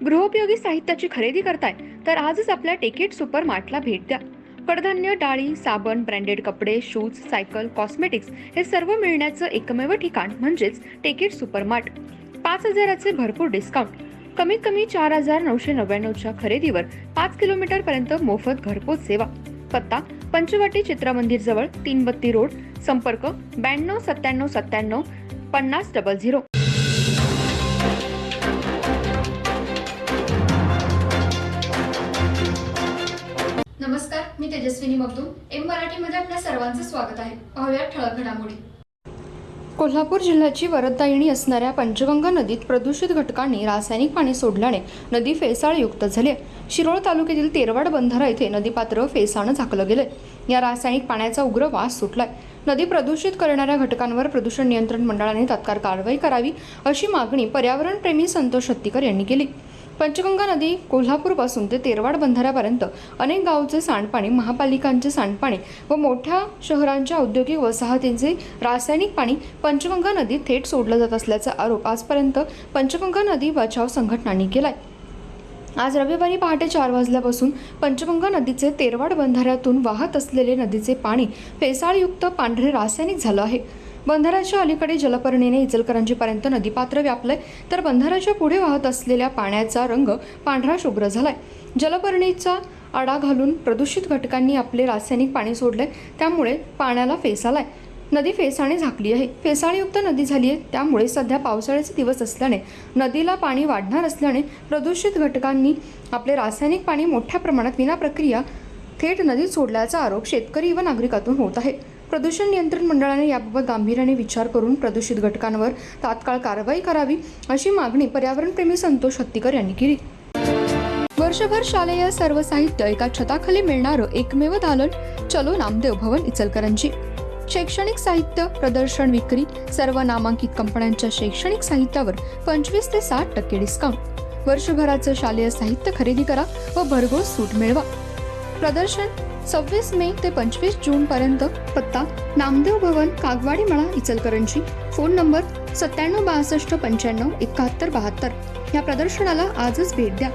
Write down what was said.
गृहोपयोगी साहित्याची खरेदी करताय तर आजच आपल्या टेकेट सुपर मार्टला भेट द्या. कडधान्य, डाळी, साबण, ब्रँडेड कपडे, शूज, सायकल, कॉस्मेटिक्स हे सर्व मिळण्याचं एकमेव ठिकाण म्हणजेच टेकेट सुपर मार्ट. 5,000चे भरपूर डिस्काउंट. कमीत कमी 4,999च्या खरेदीवर 5 किलोमीटर पर्यंत मोफत घरपोच सेवा. पत्ता पंचवटी चित्रमंदिर जवळ, 332 रोड. संपर्क 929797 5000. नमस्कार, मी तेजस्विनी मगदूम. एम मराठीमध्ये आपल्या सर्वांचं स्वागत आहे. पाहूया ठळक घडामोडी. कोल्हापूर जिल्ह्याची वरददायिनी असणाऱ्या पंचगंगा नदीत प्रदूषित घटकांनी रासायनिक पाणी सोडल्याने नदी फेसाळयुक्त झाली आहे. शिरोळ तालुक्यातील तेरवाड बंधारा येथे नदीपात्र फेसानं झाकलं गेलंय. या रासायनिक पाण्याचा उग्र वास सुटलाय. नदी प्रदूषित करणाऱ्या घटकांवर प्रदूषण नियंत्रण मंडळाने तात्काळ कारवाई करावी अशी मागणी पर्यावरणप्रेमी संतोष हत्तीकर यांनी केली. पंचगंगा नदी कोल्हापूरपासून ते तेरवाड बंधाऱ्यापर्यंत अनेक गावचे सांडपाणी, महापालिकांचे सांडपाणी व मोठ्या शहरांच्या औद्योगिक वसाहतींचे रासायनिक पाणी पंचगंगा नदीत थेट सोडलं जात असल्याचा आरोप आजपर्यंत पंचगंगा नदी बचाव संघटनांनी केलाय. आज रविवारी पहाटे 4 वाजल्यापासून पंचगंगा नदीचे तेरवाड बंधाऱ्यातून वाहत असलेले नदीचे पाणी फेसाळयुक्त पांढरे रासायनिक झालं आहे. बंधाऱ्याच्या अलीकडे जलपर्णीने इचलकरंजीपर्यंत नदीपात्र व्यापलंय, तर बंधाऱ्याच्या पुढे वाहत असलेल्या पाण्याचा रंग पांढरा शुभ्र झालाय. जलपर्णीचा आडा घालून प्रदूषित घटकांनी आपले रासायनिक पाणी सोडलंय, त्यामुळे पाण्याला फेस आलाय. नदी फेसाने झाकली आहे. फेसाळयुक्त नदी झाली आहे. त्यामुळे सध्या पावसाळ्याचे दिवस असल्याने नदीला पाणी वाढणार असल्याने प्रदूषित घटकांनी आपले रासायनिक पाणी मोठ्या प्रमाणात विनाप्रक्रिया थेट नदीत सोडल्याचा आरोप शेतकरी व नागरिकातून होत आहे. प्रदूषण नियंत्रण मंडळाने याबाबत गांभीर्याने विचार करून प्रदूषित घटकांवर तात्काळ कारवाई करावी अशी मागणी पर्यावरणप्रेमी संतोष हत्तीकर यांनी केली. वर्षभर शालेय सर्व साहित्य एका छताखाली मिळणारं एकमेव दालन चलो नामदेव भवन इचलकरंजी. शैक्षणिक साहित्य, प्रदर्शन, विक्री, सर्व नामांकित कंपन्यांच्या शैक्षणिक साहित्यावर 25 ते 60% डिस्काउंट. वर्षभराचं शालेय साहित्य खरेदी करा व भरघोस सूट मिळवा. प्रदर्शन 26 मे ते 25 जून पर्यंत. पत्ता नामदेव भवन, कागवाडी मळा, इचलकरंजी. Phone number 97 62 95 71 72. या प्रदर्शनाला आजच भेट द्या.